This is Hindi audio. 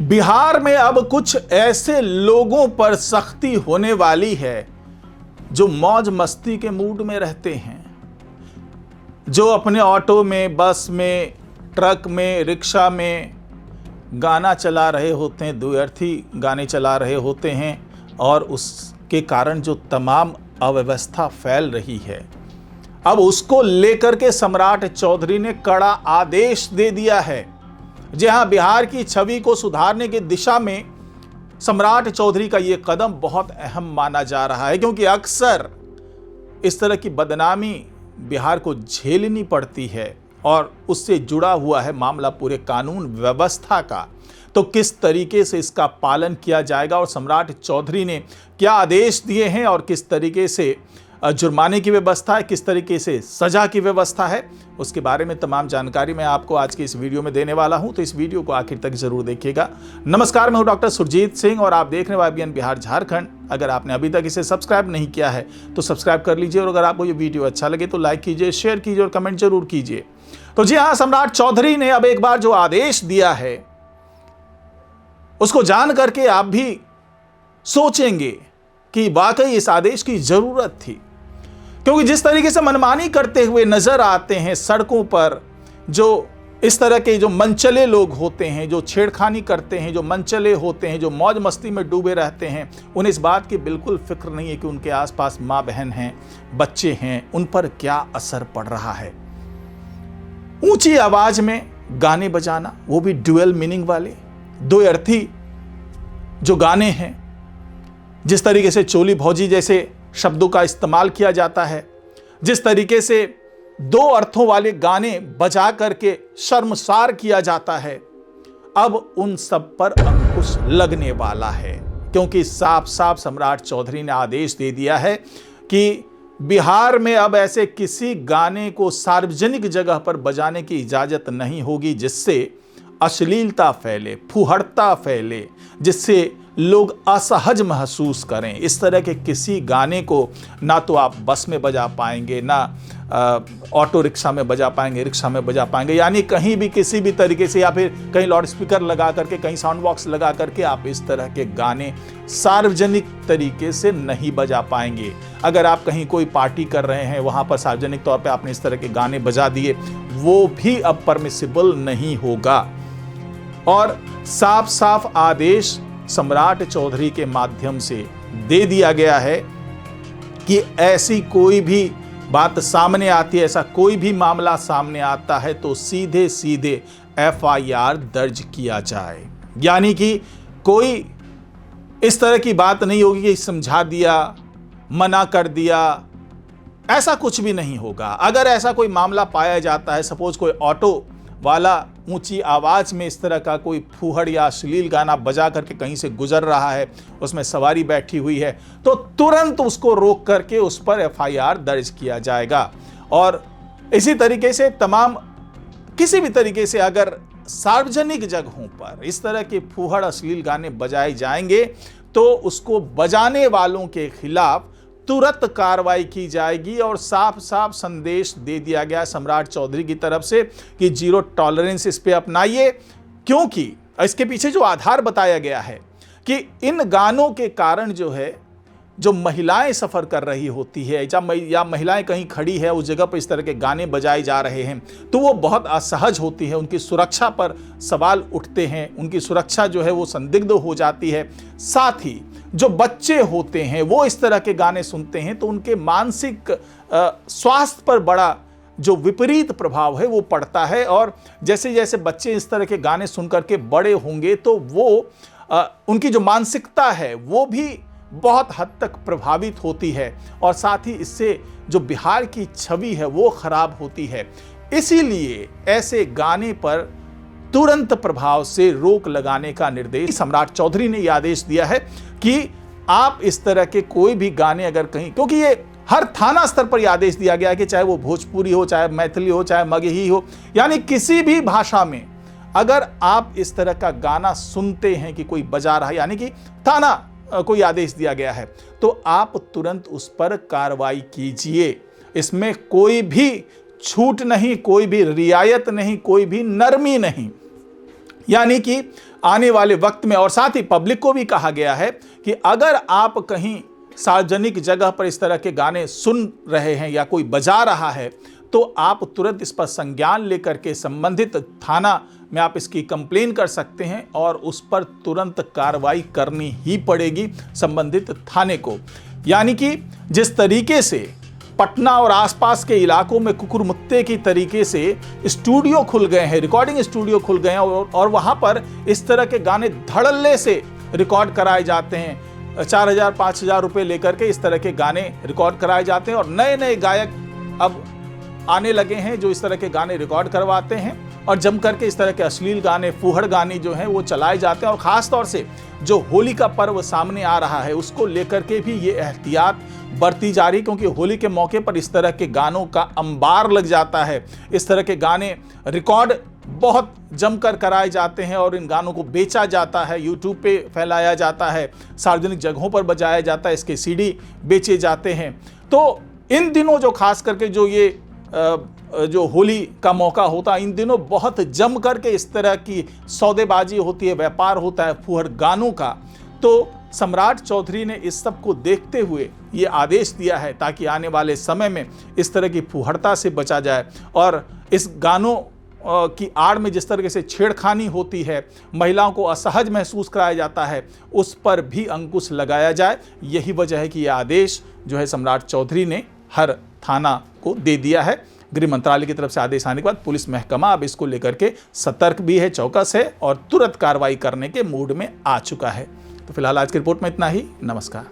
बिहार में अब कुछ ऐसे लोगों पर सख्ती होने वाली है जो मौज मस्ती के मूड में रहते हैं, जो अपने ऑटो में, बस में, ट्रक में, रिक्शा में गाना चला रहे होते हैं, द्व्यर्थी गाने चला रहे होते हैं और उसके कारण जो तमाम अव्यवस्था फैल रही है, अब उसको लेकर के सम्राट चौधरी ने कड़ा आदेश दे दिया है। जी हाँ, बिहार की छवि को सुधारने की दिशा में सम्राट चौधरी का ये कदम बहुत अहम माना जा रहा है, क्योंकि अक्सर इस तरह की बदनामी बिहार को झेलनी पड़ती है और उससे जुड़ा हुआ है मामला पूरे कानून व्यवस्था का। तो किस तरीके से इसका पालन किया जाएगा और सम्राट चौधरी ने क्या आदेश दिए हैं और किस तरीके से जुर्माने की व्यवस्था है, किस तरीके से सजा की व्यवस्था है, उसके बारे में तमाम जानकारी मैं आपको आज की इस वीडियो में देने वाला हूं। तो इस वीडियो को आखिर तक जरूर देखिएगा। नमस्कार, मैं हूं डॉक्टर सुरजीत सिंह और आप देख रहे हैं YBN बिहार झारखंड। अगर आपने अभी तक इसे सब्सक्राइब नहीं किया है तो सब्सक्राइब कर लीजिए और अगर आपको ये वीडियो अच्छा लगे तो लाइक कीजिए, शेयर कीजिए और कमेंट जरूर कीजिए। तो जी हाँ, सम्राट चौधरी ने अब एक बार जो आदेश दिया है उसको जान करके आप भी सोचेंगे कि वाकई इस आदेश की जरूरत थी, क्योंकि जिस तरीके से मनमानी करते हुए नजर आते हैं सड़कों पर जो इस तरह के जो मनचले लोग होते हैं, जो छेड़खानी करते हैं, जो मनचले होते हैं, जो मौज मस्ती में डूबे रहते हैं, उन्हें इस बात की बिल्कुल फिक्र नहीं है कि उनके आसपास माँ बहन हैं, बच्चे हैं, उन पर क्या असर पड़ रहा है। ऊंची आवाज में गाने बजाना, वो भी ड्यूअल मीनिंग वाले, दो अर्थी जो गाने हैं, जिस तरीके से चोली भौजी जैसे शब्दों का इस्तेमाल किया जाता है, जिस तरीके से दो अर्थों वाले गाने बजा करके शर्मसार किया जाता है, अब उन सब पर अंकुश लगने वाला है, क्योंकि साफ साफ सम्राट चौधरी ने आदेश दे दिया है कि बिहार में अब ऐसे किसी गाने को सार्वजनिक जगह पर बजाने की इजाजत नहीं होगी जिससे अश्लीलता फैले, फुहड़ता फैले, जिससे लोग असहज महसूस करें। इस तरह के किसी गाने को ना तो आप बस में बजा पाएंगे, ना ऑटो रिक्शा में बजा पाएंगे, रिक्शा में बजा पाएंगे, यानी कहीं भी किसी भी तरीके से, या फिर कहीं लाउड स्पीकर लगा करके, कहीं साउंड बॉक्स लगा करके आप इस तरह के गाने सार्वजनिक तरीके से नहीं बजा पाएंगे। अगर आप कहीं कोई पार्टी कर रहे हैं, वहाँ पर सार्वजनिक तौर पर आपने इस तरह के गाने बजा दिए, वो भी अब परमिसिबल नहीं होगा। और साफ साफ आदेश सम्राट चौधरी के माध्यम से दे दिया गया है कि ऐसी कोई भी बात सामने आती है, ऐसा कोई भी मामला सामने आता है तो सीधे सीधे FIR दर्ज किया जाए। यानी कि कोई इस तरह की बात नहीं होगी कि समझा दिया, मना कर दिया, ऐसा कुछ भी नहीं होगा। अगर ऐसा कोई मामला पाया जाता है, सपोज कोई ऑटो वाला ऊंची आवाज में इस तरह का कोई फूहड़ या अश्लील गाना बजा करके कहीं से गुजर रहा है, उसमें सवारी बैठी हुई है, तो तुरंत उसको रोक करके उस पर FIR दर्ज किया जाएगा। और इसी तरीके से तमाम किसी भी तरीके से अगर सार्वजनिक जगहों पर इस तरह के फूहड़ अश्लील गाने बजाए जाएंगे तो उसको बजाने वालों के खिलाफ तुरंत कार्रवाई की जाएगी। और साफ साफ संदेश दे दिया गया सम्राट चौधरी की तरफ से कि जीरो टॉलरेंस इस पे अपनाइए, क्योंकि इसके पीछे जो आधार बताया गया है कि इन गानों के कारण जो है, जो महिलाएं सफ़र कर रही होती है या महिलाएं कहीं खड़ी है उस जगह पर इस तरह के गाने बजाए जा रहे हैं तो वो बहुत असहज होती है, उनकी सुरक्षा पर सवाल उठते हैं, उनकी सुरक्षा जो है वो संदिग्ध हो जाती है। साथ ही जो बच्चे होते हैं वो इस तरह के गाने सुनते हैं तो उनके मानसिक स्वास्थ्य पर बड़ा जो विपरीत प्रभाव है वो पड़ता है। और जैसे जैसे बच्चे इस तरह के गाने सुन करके बड़े होंगे तो वो उनकी जो मानसिकता है वो भी बहुत हद तक प्रभावित होती है और साथ ही इससे जो बिहार की छवि है वो खराब होती है। इसीलिए ऐसे गाने पर तुरंत प्रभाव से रोक लगाने का निर्देश सम्राट चौधरी ने यह आदेश दिया है कि आप इस तरह के कोई भी गाने अगर कहीं, क्योंकि ये हर थाना स्तर पर यह आदेश दिया गया है कि चाहे वो भोजपुरी हो, चाहे मैथिली हो, चाहे मगही हो, यानी किसी भी भाषा में अगर आप इस तरह का गाना सुनते हैं कि कोई बजा रहा है, यानी कि थाना कोई आदेश दिया गया है, तो आप तुरंत उस पर कार्रवाई कीजिए। इसमें कोई भी छूट नहीं, कोई भी रियायत नहीं, कोई भी नरमी नहीं। यानी कि आने वाले वक्त में, और साथ ही पब्लिक को भी कहा गया है कि अगर आप कहीं सार्वजनिक जगह पर इस तरह के गाने सुन रहे हैं या कोई बजा रहा है तो आप तुरंत इस पर संज्ञान लेकर के संबंधित थाना में आप इसकी कंप्लेन कर सकते हैं और उस पर तुरंत कार्रवाई करनी ही पड़ेगी संबंधित थाने को। यानी कि जिस तरीके से पटना और आसपास के इलाकों में कुकुरमुत्ते की तरीके से स्टूडियो खुल गए हैं, रिकॉर्डिंग स्टूडियो खुल गए हैं और वहां पर इस तरह के गाने धड़ल्ले से रिकॉर्ड कराए जाते हैं। 4,000 5,000 रुपये लेकर के इस तरह के गाने रिकॉर्ड कराए जाते हैं और नए नए गायक अब आने लगे हैं जो इस तरह के गाने रिकॉर्ड करवाते हैं और जम करके इस तरह के अश्लील गाने, फूहड़ गाने जो हैं वो चलाए जाते हैं। और ख़ास तौर से जो होली का पर्व सामने आ रहा है उसको लेकर के भी ये एहतियात बरती जा रही, क्योंकि होली के मौके पर इस तरह के गानों का अंबार लग जाता है। इस तरह के गाने रिकॉर्ड बहुत जमकर कराए जाते हैं और इन गानों को बेचा जाता है, यूट्यूब पे फैलाया जाता है, सार्वजनिक जगहों पर बजाया जाता है, इसके सीडी बेचे जाते हैं। तो इन दिनों जो खास करके जो होली का मौका होता है, इन दिनों बहुत जम करके इस तरह की सौदेबाजी होती है, व्यापार होता है फूहड़ गानों का। तो सम्राट चौधरी ने इस सब को देखते हुए ये आदेश दिया है ताकि आने वाले समय में इस तरह की फूहड़ता से बचा जाए और इस गानों की आड़ में जिस तरीके से छेड़खानी होती है, महिलाओं को असहज महसूस कराया जाता है, उस पर भी अंकुश लगाया जाए। यही वजह है कि यह आदेश जो है सम्राट चौधरी ने हर थाना को दे दिया है। गृह मंत्रालय की तरफ से आदेश आने के बाद पुलिस महकमा अब इसको लेकर के सतर्क भी है, चौकस है और तुरंत कार्रवाई करने के मूड में आ चुका है। तो फिलहाल आज की रिपोर्ट में इतना ही। नमस्कार।